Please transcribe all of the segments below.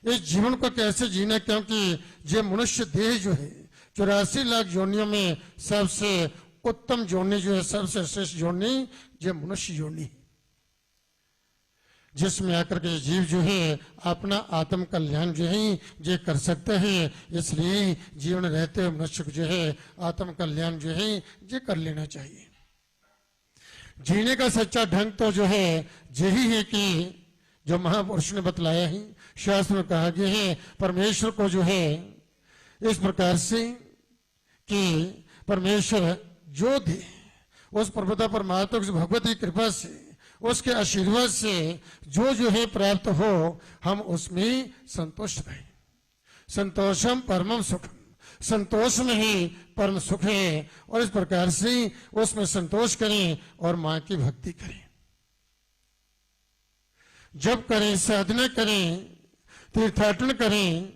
इस जीवन को कैसे जीना, क्योंकि ये मनुष्य देह जो है 84 लाख योनियों में सबसे उत्तम योनि जो है, सबसे श्रेष्ठ योनि ये मनुष्य योनि है, जिसमें आकर के जीव जो है अपना आत्म कल्याण जो है ये कर सकते हैं। इसलिए जीवन रहते हुए मनुष्य को जो है आत्म कल्याण जो है ये कर लेना चाहिए। जीने का सच्चा ढंग तो जो है यही है कि जो महापुरुष ने बतलाया है, शास्त्र में कहा गया है, परमेश्वर को जो है इस प्रकार से कि परमेश्वर जो दे उस प्रभुता परमात्मा की भगवती कृपा से, उसके आशीर्वाद से जो है प्राप्त हो, हम उसमें संतुष्ट रहें। संतोषम परमम सुखम, संतोष में ही परम सुख है। और इस प्रकार से उसमें संतोष करें और मां की भक्ति करें, जब करें, साधना करें, तीर्थाटन करें,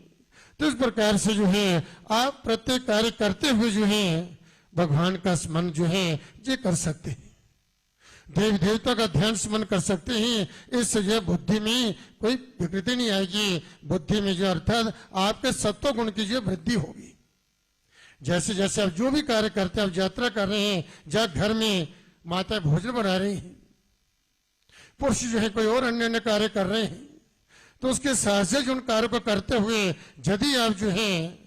तो इस प्रकार से जो है आप प्रत्येक कार्य करते हुए जो है भगवान का स्मरण जो है ये कर सकते हैं, देवी देवता का ध्यान स्मरण कर सकते हैं। इससे जो बुद्धि में कोई विकृति नहीं आएगी, बुद्धि में जो अर्थात आपके सत्व गुण की जो वृद्धि होगी। जैसे जैसे आप जो भी कार्य करते हैं, आप यात्रा कर रहे हैं, जहाँ घर में माता भोजन बना रही हैं, पुरुष जो है कोई और अन्य अन्य कार्य कर रहे हैं, तो उसके साथ से जो उन कार्य को करते हुए यदि आप जो है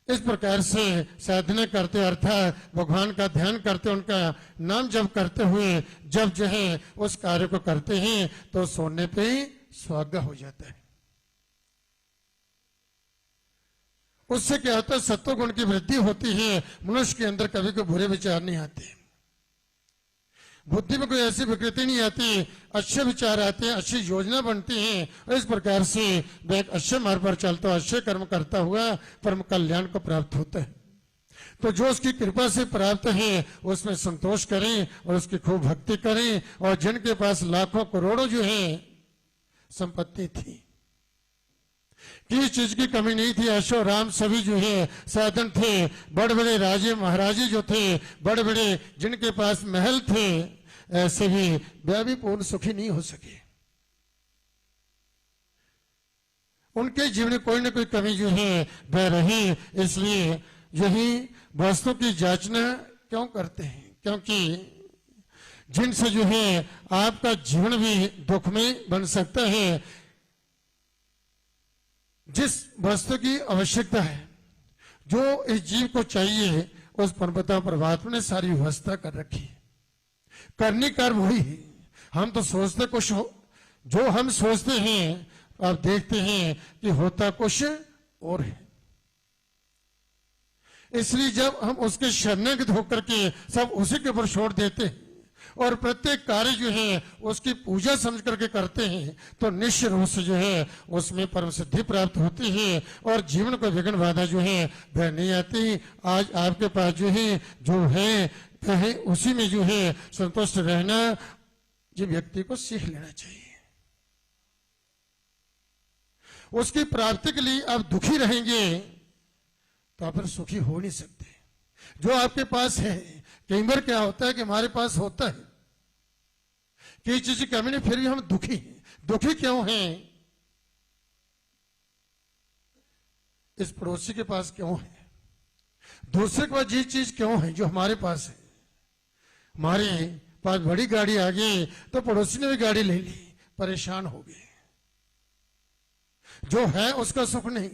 इस प्रकार से साधना करते, अर्थात भगवान का ध्यान करते, उनका नाम जप करते हुए जब जो है उस कार्य को करते हैं, तो सोने पे ही सुहागा हो जाता है। उससे क्या होता है, सत्व गुण की वृद्धि होती है, मनुष्य के अंदर कभी कोई बुरे विचार नहीं आते, बुद्धि में कोई ऐसी विकृति नहीं आती, अच्छे विचार आते हैं, अच्छी योजना बनती है। और इस प्रकार से वह एक अच्छे मार्ग पर चलता हुआ, अच्छे कर्म करता हुआ परम कल्याण को प्राप्त होता है। तो जो उसकी कृपा से प्राप्त है उसमें संतोष करें और उसकी खूब भक्ति करें। और जिनके पास लाखों करोड़ों जो है संपत्ति थी, किसी चीज की कमी नहीं थी, अशो राम सभी जो है साधन थे, बड़े बड़े राजे महाराजे जो थे, बड़े बड़े जिनके पास महल थे, ऐसे भी वह भी पूर्ण सुखी नहीं हो सके। उनके जीवन में कोई ना कोई कमी जो है वह रही। इसलिए यही वस्तु की जांचना क्यों करते हैं, क्योंकि जिनसे जो है आपका जीवन भी दुख में बन सकता है। जिस वस्तु की आवश्यकता है, जो इस जीव को चाहिए, उस परमपिता परमात्मा ने सारी व्यवस्था कर रखी है। करने कार्य वही है, हम तो सोचते कुछ हो, जो हम सोचते हैं आप देखते हैं कि होता कुछ और है। इसलिए जब हम उसके शरणागत होकर के सब उसी के ऊपर छोड़ देते हैं और प्रत्येक कार्य जो है उसकी पूजा समझ करके करते हैं, तो निश्चित रूप से जो है उसमें परम सिद्धि प्राप्त होती है और जीवन को विघ्न बाधा जो है वह नहीं आती। आज आपके पास जो है कहे उसी में जो है संतुष्ट रहना ये व्यक्ति को सीख लेना चाहिए। उसकी प्राप्ति के लिए आप दुखी रहेंगे तो आप फिर सुखी हो नहीं सकते। जो आपके पास है, कई बार क्या होता है कि हमारे पास होता है किसी चीज की कमी नहीं, फिर भी हम दुखी हैं। दुखी क्यों हैं? इस पड़ोसी के पास क्यों है, दूसरे के पास ये चीज क्यों है जो हमारे पास है। हमारे पास बड़ी गाड़ी आ गई तो पड़ोसी ने भी गाड़ी ले ली, परेशान हो गए। जो है उसका सुख नहीं,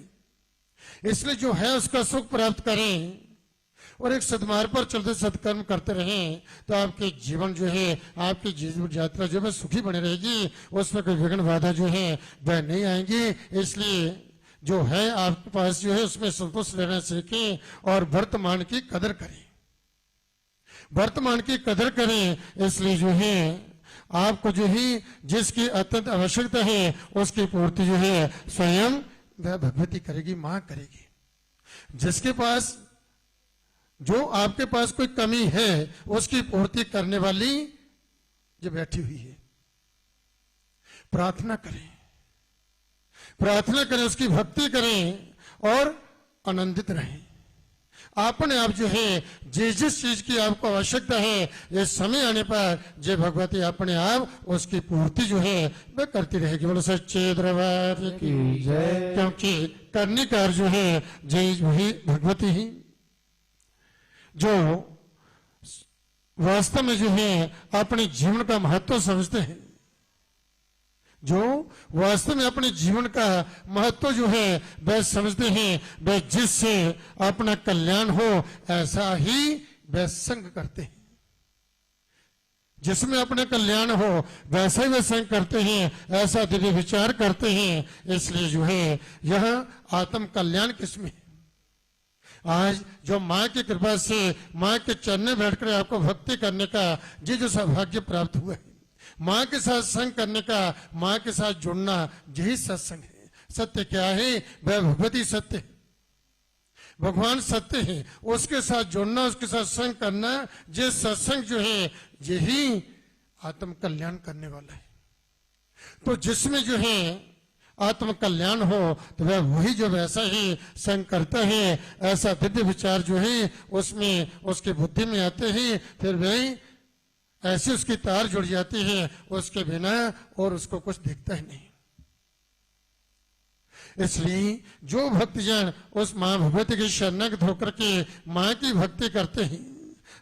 इसलिए जो है उसका सुख प्राप्त करें और एक सदमार्ग पर चलते सत्कर्म करते रहें, तो आपके जीवन जो है, आपकी जीवन यात्रा जो है सुखी बनी रहेगी, उसमें कोई विघ्न बाधा जो है वह नहीं आएंगी। इसलिए जो है आपके पास जो है उसमें संतोष लेना सीखें और वर्तमान की कदर करें, वर्तमान की कदर करें। इसलिए जो है आपको जो है जिसकी अत्यंत आवश्यकता है उसकी पूर्ति जो है स्वयं वह भगवती करेगी, मां करेगी। जिसके पास जो आपके पास कोई कमी है उसकी पूर्ति करने वाली जो बैठी हुई है। प्रार्थना करें, प्रार्थना करें, उसकी भक्ति करें और आनंदित रहें। अपने आप जो है जिस चीज की आपको आवश्यकता है, ये समय आने पर जय भगवती अपने आप उसकी पूर्ति जो है वह करती रहेगी। बोलो सच्चे दरबार की जय। क्योंकि करने का जो है जय वही भगवती ही, जो वास्तव में जो है अपने जीवन का महत्व समझते हैं, जो वास्तव में अपने जीवन का महत्व जो है वह समझते हैं, वह जिससे अपना कल्याण हो ऐसा ही वह संग करते हैं। जिसमें अपना कल्याण हो वैसा ही वह संग करते हैं, ऐसा दिव्य विचार करते हैं। इसलिए जो है यह आत्म कल्याण किसमें है? आज जो माँ की कृपा से माँ के चरण में बैठकर आपको भक्ति करने का जो सौभाग्य प्राप्त हुआ है, माँ के साथ संग करने का, माँ के साथ जुड़ना, यही सत्संग है। सत्य क्या है? वह भगवती सत्य है, भगवान सत्य है। उसके साथ जुड़ना, उसके साथ संग करना, ये सत्संग जो है यही आत्म कल्याण करने वाला है। तो जिसमें जो है आत्म कल्याण हो तो वह वही जो वैसा ही संग करता है, ऐसा दिव्य विचार जो है उसमें उसके बुद्धि में आते हैं, फिर वही ऐसी उसकी तार जुड़ जाती है, उसके बिना और उसको कुछ दिखता ही नहीं। इसलिए जो भक्तजन उस मां भगवती की शरणागत होकर के मां की भक्ति करते हैं,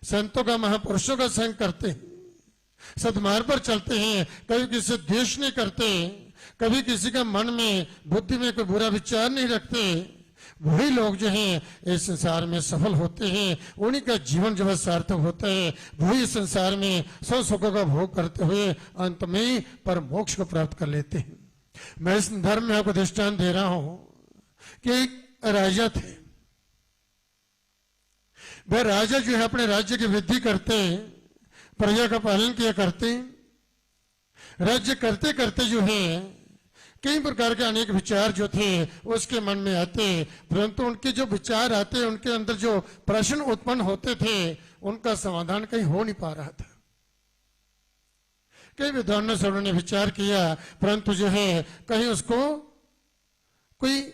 संतों का, महापुरुषों का संग करते हैं, सद्मार्ग पर चलते हैं, कभी किसी से द्वेष नहीं करते, कभी किसी का मन में, बुद्धि में कोई बुरा विचार नहीं रखते, वही लोग जो हैं इस संसार में सफल होते हैं। उन्हीं का जीवन जो है सार्थक होता है। वही इस संसार में सौ सुखों का भोग करते हुए अंत में पर मोक्ष को प्राप्त कर लेते हैं। मैं इस धर्म में आपको दृष्टांत दे रहा हूं कि एक राजा थे। वह राजा जो है अपने राज्य की वृद्धि करते, प्रजा का पालन किया करते, राज्य करते करते जो है कई प्रकार के अनेक विचार जो थे उसके मन में आते, परंतु उनके जो विचार आते, उनके अंदर जो प्रश्न उत्पन्न होते थे, उनका समाधान कहीं हो नहीं पा रहा था। कई विद्वानों से उन्होंने विचार किया, परंतु जो है कहीं उसको कोई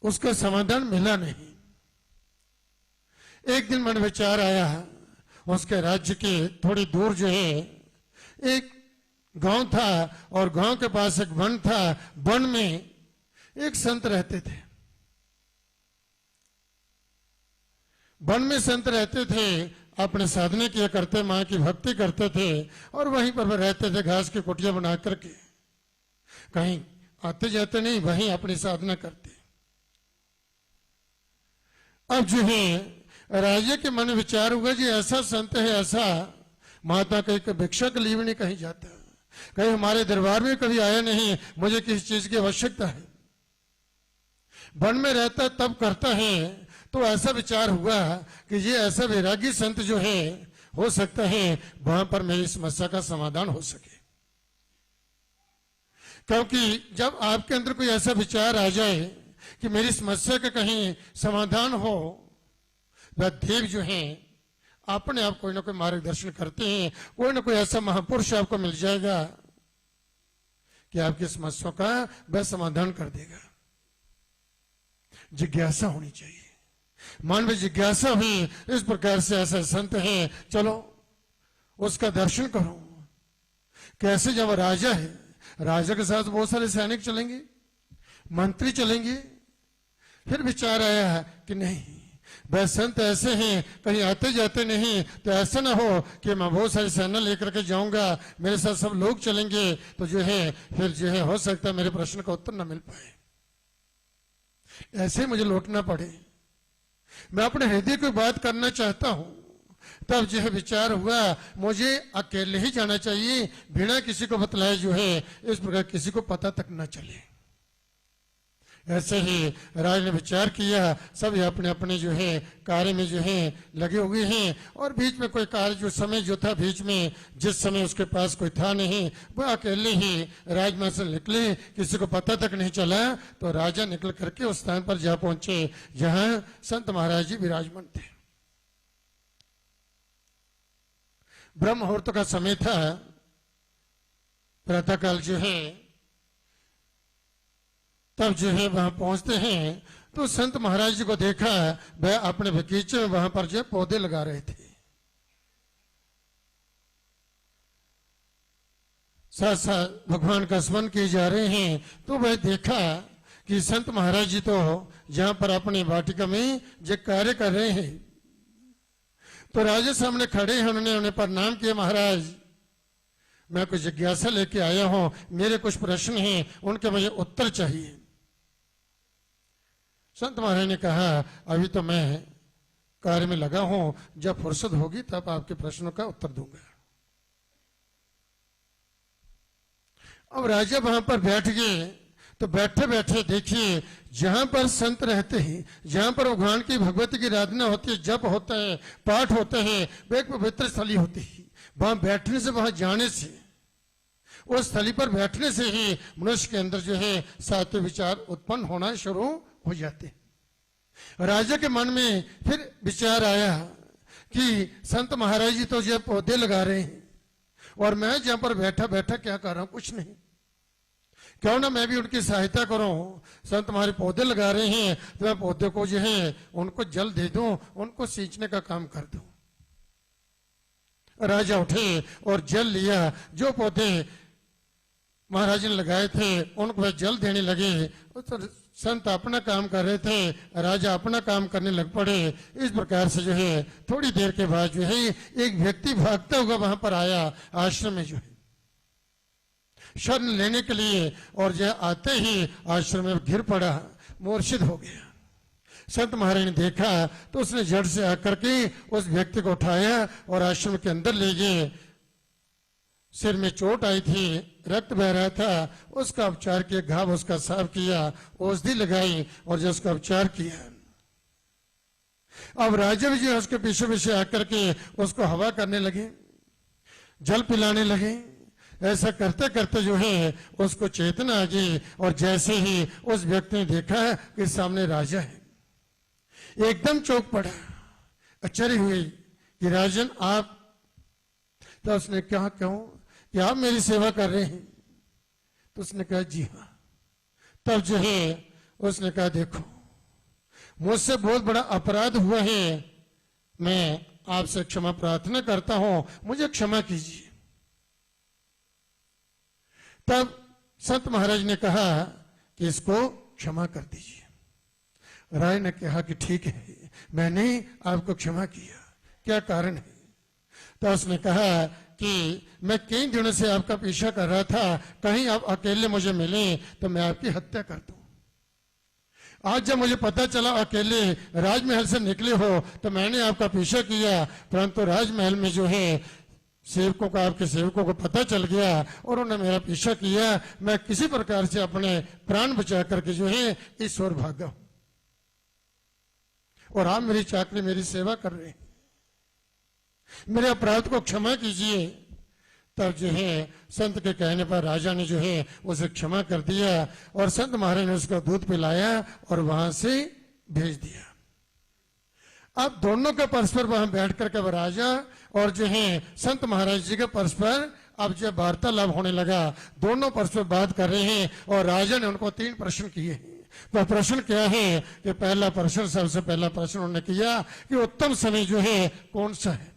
उसका समाधान मिला नहीं। एक दिन मन विचार आया, उसके राज्य के थोड़ी दूर जो है एक गांव था और गांव के पास एक वन था। वन में एक संत रहते थे। वन में संत रहते थे, अपने साधने किया करते, मां की भक्ति करते थे और वहीं पर वे रहते थे, घास की कुटिया बना करके, कहीं आते जाते नहीं, वहीं अपनी साधना करते। अब जो है राजा के मन में विचार हुआ जी ऐसा संत है, ऐसा माता कहीं भिक्षा के लिए भी नहीं कहीं जाता, कहीं हमारे दरबार में कभी आया नहीं, मुझे किसी चीज की आवश्यकता है, वन में रहता तब करता है। तो ऐसा विचार हुआ कि ये ऐसा वैरागी संत जो है, हो सकता है वहां पर मेरी समस्या का समाधान हो सके। क्योंकि जब आपके अंदर कोई ऐसा विचार आ जाए कि मेरी समस्या का कहीं समाधान हो, वह देव जो है अपने आप कोई ना कोई मार्गदर्शन करते हैं, कोई ना कोई ऐसा महापुरुष आपको मिल जाएगा कि आपकी समस्या का वह समाधान कर देगा। जिज्ञासा होनी चाहिए, मन में जिज्ञासा हुई, इस प्रकार से ऐसा संत है, चलो उसका दर्शन करो। कैसे? जब राजा है, राजा के साथ बहुत सारे सैनिक चलेंगे, मंत्री चलेंगे। फिर विचार आया कि नहीं, वह संत ऐसे हैं, कहीं आते जाते नहीं, तो ऐसा ना हो कि मैं बहुत सारी सेना लेकर के जाऊंगा, मेरे साथ सब लोग चलेंगे, तो जो है फिर जो है हो सकता है मेरे प्रश्न का उत्तर न मिल पाए, ऐसे मुझे लौटना पड़े। मैं अपने हृदय की बात करना चाहता हूं। तब जो है विचार हुआ मुझे अकेले ही जाना चाहिए, बिना किसी को बतलाए, जो है इस प्रकार किसी को पता तक न चले। ऐसे ही राज ने विचार किया, सब अपने अपने जो है कार्य में जो है लगे हुए हैं, और बीच में कोई कार्य जो समय जो था, बीच में जिस समय उसके पास कोई था नहीं, वह अकेले ही राजमहल से निकले, किसी को पता तक नहीं चला। तो राजा निकल करके उस स्थान पर जा पहुंचे जहां संत महाराज जी विराजमान थे। ब्रह्म मुहूर्त का समय था, प्रातःकाल जो है तब जो है वहां पहुंचते हैं तो संत महाराज जी को देखा वह अपने बगीचे में वहां पर जो पौधे लगा रहे थे। साथ साथ भगवान का स्मरण किए जा रहे हैं तो वह देखा कि संत महाराज जी तो जहां पर अपनी वाटिका में जो कार्य कर रहे हैं तो राजा सामने खड़े हैं। उन्होंने उन्हें प्रणाम किया, महाराज मैं कुछ जिज्ञासा लेके आया हूं, मेरे कुछ प्रश्न हैं, उनके मुझे उत्तर चाहिए। संत महाराज ने कहा अभी तो मैं कार्य में लगा हूं, जब फुर्सत होगी तब आपके प्रश्नों का उत्तर दूंगा। अब राजा वहां पर बैठ गए तो बैठे बैठे देखिए जहां पर संत रहते हैं, जहां पर भगवान की भगवती की आराधना होती है, जप होता है, पाठ होता है, वह एक पवित्र स्थली होती है। वहां बैठने से, वहां जाने से, उस स्थली पर बैठने से ही मनुष्य के अंदर जो है सात्विक विचार उत्पन्न होना शुरू हो जाते हैं। राजा के मन में फिर विचार आया कि संत महाराज जी तो जो पौधे लगा रहे हैं और मैं जहां पर बैठा बैठा क्या कर रहा हूं, कुछ नहीं, क्यों ना मैं भी उनकी सहायता करूं। संत हमारे पौधे लगा रहे हैं तो मैं पौधे को जो है उनको जल दे दूं, उनको सींचने का काम कर दूं। राजा उठे और जल लिया। जो पौधे महाराज ने लगाए थे उनको वह जल देने लगे। तो संत अपना काम कर रहे थे, राजा अपना काम करने लग पड़े। इस प्रकार से जो है थोड़ी देर के बाद जो है एक व्यक्ति भागता हुआ वहां पर आया आश्रम में जो है शरण लेने के लिए, और जो आते ही आश्रम में गिर पड़ा, मूर्छित हो गया। संत महाराज ने देखा तो उसने जड़ से आकर के उस व्यक्ति को उठाया और आश्रम के अंदर ले गए। सिर में चोट आई थी, रक्त बह रहा था, उसका उपचार किया, घाव उसका साफ किया, औषधि लगाई और जो उसका उपचार किया। अब राजा भी जो उसके पीछे पीछे आकर के उसको हवा करने लगे, जल पिलाने लगे। ऐसा करते करते जो है उसको चेतना आ गई और जैसे ही उस व्यक्ति ने देखा कि सामने राजा है, एकदम चौंक पड़ा, आश्चर्य हुई कि राजन आप। तो उसने कहा क्यों कि आप मेरी सेवा कर रहे हैं? तो उसने कहा जी हाँ। तब जो है उसने कहा देखो मुझसे बहुत बड़ा अपराध हुआ है, मैं आपसे क्षमा प्रार्थना करता हूं, मुझे क्षमा कीजिए। तब संत महाराज ने कहा कि इसको क्षमा कर दीजिए। राय ने कहा कि ठीक है, मैंने आपको क्षमा किया, क्या कारण है? तो उसने कहा कि मैं कई दिनों से आपका पीछा कर रहा था, कहीं आप अकेले मुझे मिले तो मैं आपकी हत्या कर दूं। आज जब मुझे पता चला अकेले राजमहल से निकले हो तो मैंने आपका पीछा किया, परंतु राजमहल में जो है सेवकों का, आपके सेवकों को पता चल गया और उन्होंने मेरा पीछा किया। मैं किसी प्रकार से अपने प्राण बचा करके जो है इस ओर भागा हूं और आप मेरी चाकरी, मेरी सेवा कर रहे हैं, मेरे अपराध को क्षमा कीजिए। तब जो है संत के कहने पर राजा ने जो है उसे क्षमा कर दिया और संत महाराज ने उसको दूध पिलाया और वहां से भेज दिया। अब दोनों का परस्पर वहां बैठ करके राजा और जो है संत महाराज जी का परस्पर अब जब वार्तालाप होने लगा, दोनों परस्पर बात कर रहे हैं और राजा ने उनको 3 प्रश्न किए हैं। तो प्रश्न क्या है कि पहला प्रश्न, सबसे पहला प्रश्न उन्होंने किया कि उत्तम समय जो है कौन सा है।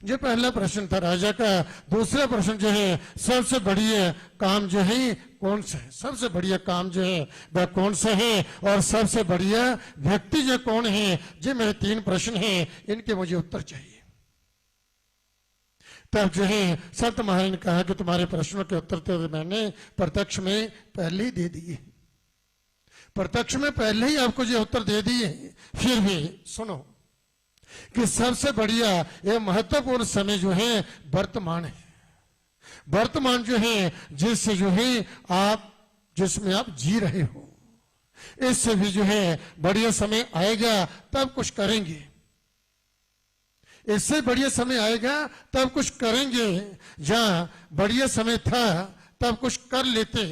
जो पहला प्रश्न था राजा का। दूसरा प्रश्न जो है सबसे बढ़िया काम जो है कौन सा है, सबसे बढ़िया काम जो है वह कौन सा है, और सबसे बढ़िया व्यक्ति जो कौन है। जो मेरे 3 प्रश्न हैं, इनके मुझे उत्तर चाहिए। तब जो है संत महाराज ने कहा कि तुम्हारे प्रश्नों के उत्तर तो मैंने प्रत्यक्ष में पहले ही दे दिए, प्रत्यक्ष में पहले ही आपको जो उत्तर दे दिए। फिर भी सुनो कि सबसे बढ़िया ये महत्वपूर्ण समय जो है वर्तमान है। वर्तमान जो है जिससे जो है आप, जिसमें आप जी रहे हो, इससे भी जो है बढ़िया समय आएगा तब कुछ करेंगे, इससे बढ़िया समय आएगा तब कुछ करेंगे। जहां बढ़िया समय था तब कुछ कर लेते,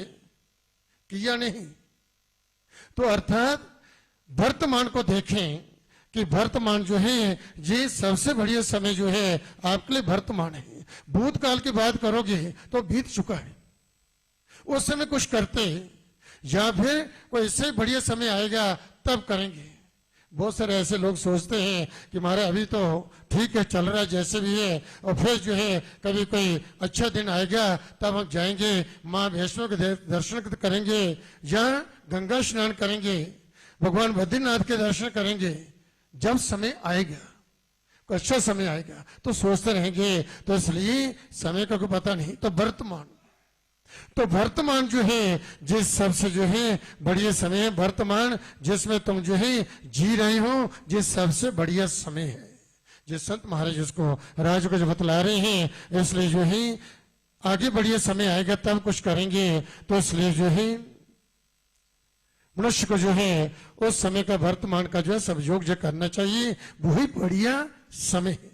किया नहीं। तो अर्थात वर्तमान को देखें कि वर्तमान जो है ये सबसे बढ़िया समय जो है आपके लिए वर्तमान है। भूतकाल की बात करोगे तो बीत चुका है, उस समय कुछ करते, या फिर कोई इससे बढ़िया समय आएगा तब करेंगे। बहुत सारे ऐसे लोग सोचते हैं कि हमारा अभी तो ठीक है, चल रहा है जैसे भी है, और फिर जो है कभी कोई अच्छा दिन आएगा तब हम जाएंगे, माँ वैष्णो के दर्शन करेंगे, या गंगा स्नान करेंगे, भगवान बद्रीनाथ के दर्शन करेंगे। जब समय आएगा, कोई अच्छा समय आएगा तो सोचते रहेंगे। तो इसलिए समय का कोई पता नहीं। तो वर्तमान जो है जिस सबसे जो है बढ़िया समय है, वर्तमान जिसमें तुम जो है जी रहे हो, जिस सबसे बढ़िया समय है, जिस संत महाराज उसको राज को जो बतला रहे हैं। इसलिए जो है आगे बढ़िया समय आएगा तब कुछ करेंगे। तो इसलिए जो है मनुष्य को जो है उस समय का, वर्तमान का जो है सदुपयोग जो करना चाहिए, वही बढ़िया समय है।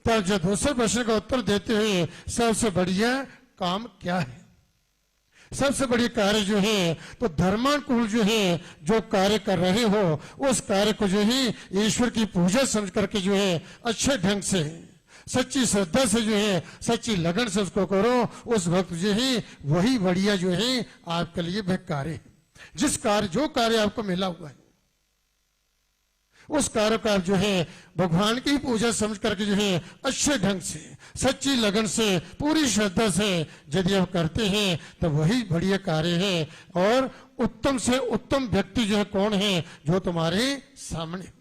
तब जो दूसरे प्रश्न का उत्तर देते हुए सबसे बढ़िया काम क्या है, सबसे बड़ी कार्य जो है, तो धर्मानुकूल जो है जो कार्य कर रहे हो उस कार्य को जो है ईश्वर की पूजा समझ करके जो है अच्छे ढंग से, सच्ची श्रद्धा से जो है, सच्ची लगन से उसको करो। उस वक्त जो है वही बढ़िया जो है आपके लिए वह कार्य है। जो कार्य आपको मिला हुआ है उस कार्य का आप जो है भगवान की पूजा समझ करके जो है अच्छे ढंग से, सच्ची लगन से, पूरी श्रद्धा से यदि आप करते हैं तो वही बढ़िया कार्य है। और उत्तम से उत्तम व्यक्ति जो है कौन है, जो तुम्हारे सामने,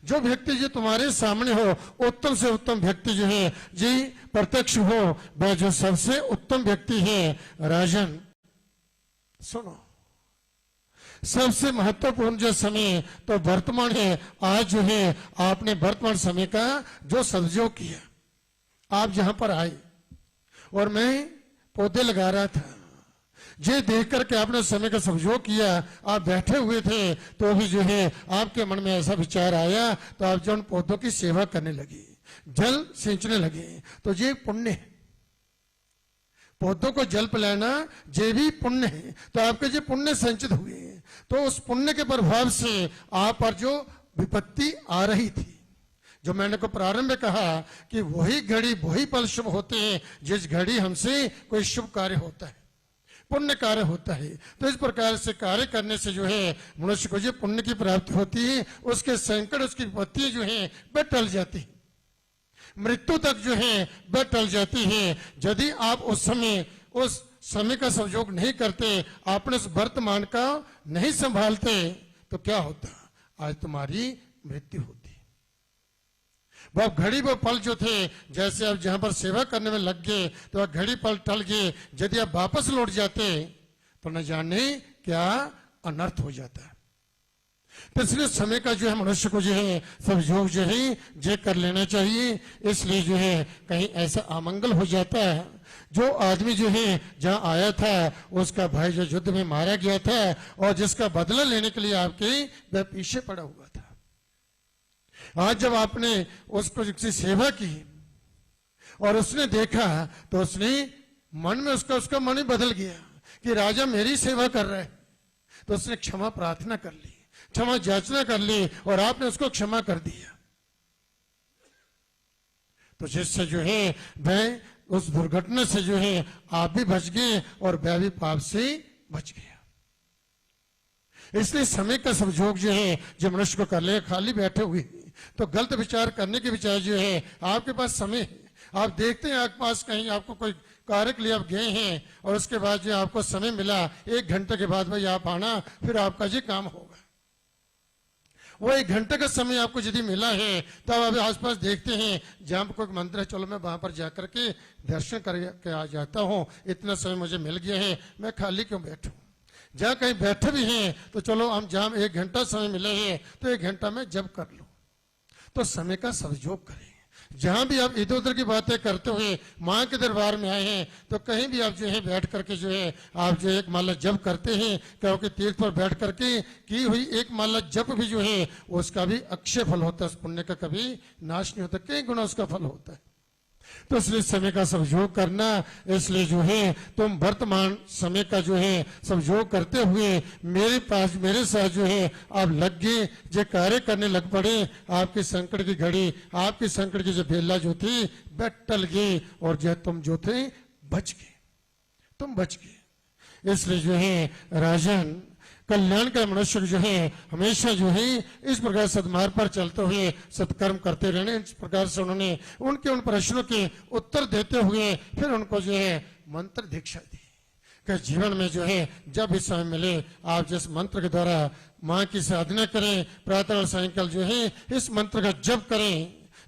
जो व्यक्ति जो तुम्हारे सामने हो, उत्तम से उत्तम व्यक्ति जो है जी प्रत्यक्ष हो, वह जो सबसे उत्तम व्यक्ति है। राजन सुनो, सबसे महत्वपूर्ण जो समय तो वर्तमान है। आज जो है आपने वर्तमान समय का जो सदुपयोग किया, आप जहां पर आए और मैं पौधे लगा रहा था, ये देख करके आपने समय का सदुपयोग किया। आप बैठे हुए थे तो भी जो है आपके मन में ऐसा विचार आया, तो आप जो उन पौधों की सेवा करने लगे, जल सींचने लगे, तो ये पुण्य है। पौधों को जल पिलाना ये भी पुण्य है। तो आपके जो पुण्य संचित हुए, तो उस पुण्य के प्रभाव से आप पर जो विपत्ति आ रही थी, जो मैंने को प्रारंभ में कहा कि वही घड़ी वही पल शुभ होते हैं जिस घड़ी हमसे कोई शुभ कार्य होता है, पुण्य कार्य होता है। तो इस प्रकार से कार्य करने से जो है मनुष्य को जो पुण्य की प्राप्ति होती है, उसके संकट, उसकी विपत्तियां जो है वह टल जाती है, मृत्यु तक जो है वह टल जाती है। यदि आप उस समय का सदुपयोग नहीं करते, आपने उस वर्तमान का नहीं संभालते, तो क्या होता, आज तुम्हारी मृत्यु होती। वह घड़ी वो पल जो थे, जैसे आप जहां पर सेवा करने में लग गए तो वह घड़ी पल टल गए, यदि आप वापस लौट जाते तो न जाने क्या अनर्थ हो जाता है। तो इसलिए समय का जो है मनुष्य को जो है सदुपयोग जो है ये कर लेना चाहिए। इसलिए जो है कहीं ऐसा अमंगल हो जाता है, जो आदमी जो है जहां आया था उसका भाई जो युद्ध में मारा गया था और जिसका बदला लेने के लिए आपके वह पीछे पड़ा हुआ था, आज जब आपने उसको जिसकी सेवा की और उसने देखा तो उसने मन में उसका मन ही बदल गया कि राजा मेरी सेवा कर रहा है, तो उसने क्षमा प्रार्थना कर ली, क्षमा याचना कर ली और आपने उसको क्षमा कर दिया। तो जिससे जो है वह उस दुर्घटना से जो है आप भी बच गए और वह भी पाप से बच गया। इसलिए समय का सदुपयोग जो है जो मनुष्य को कर ले, खाली बैठे हुए तो गलत विचार करने के विचार जो है आपके पास समय है, आप देखते हैं आपके पास कहीं आपको कोई कार्य के लिए आप गए हैं और उसके बाद जो आपको समय मिला 1 घंटे के बाद भाई आप आना, फिर आपका ये काम होगा। वो 1 घंटे का समय आपको यदि मिला है तब आप आसपास देखते हैं जहां पर कोई मंदिर है, चलो मैं वहां पर जाकर के दर्शन करके आ जाता हूं, इतना समय मुझे मिल गया है, मैं खाली क्यों बैठूं। जहां कहीं बैठे भी हैं तो चलो हम जहां 1 घंटा समय मिले हैं तो 1 घंटा में जब कर लो। तो समय का सदुपयोग करें। जहां भी आप इधर उधर की बातें करते हुए माँ के दरबार में आए हैं तो कहीं भी आप जो है बैठ करके जो है आप जो एक माला जप करते हैं, क्योंकि तीर्थ पर बैठ करके की हुई एक माला जप भी जो है उसका भी अक्षय फल होता है, उस पुण्य का कभी नाश नहीं होता, कई गुना उसका फल होता है। तो इसलिए समय का सदुपयोग करना, इसलिए जो है तुम वर्तमान समय का जो है सदुपयोग करते हुए मेरे साथ जो है आप लग गए, जो कार्य करने लग पड़े, आपके संकट की घड़ी, आपकी संकट की जो बेला जो थी वह टल गई और जो तुम जो थे बच गए, तुम बच गए। इसलिए जो है राजन कल्याण का मनुष्य जो है हमेशा जो है इस प्रकार सदमार्ग पर चलते हुए सत्कर्म करते रहने। इस प्रकार से उन्होंने उनके उन प्रश्नों के उत्तर देते हुए फिर उनको जो है मंत्र दीक्षा दी कि जीवन में जो है जब भी समय मिले आप जिस मंत्र के द्वारा माँ की साधना करें, प्रातः और सायंकाल जो है इस मंत्र का जप करें,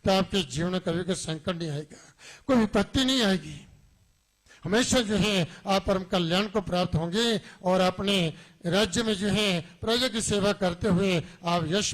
तो आपके जीवन में कभी कोई संकट नहीं आएगा, कोई विपत्ति नहीं आएगी। हमेशा जो है आप परम कल्याण को प्राप्त होंगे और अपने राज्य में जो है प्रजा की सेवा करते हुए आप यश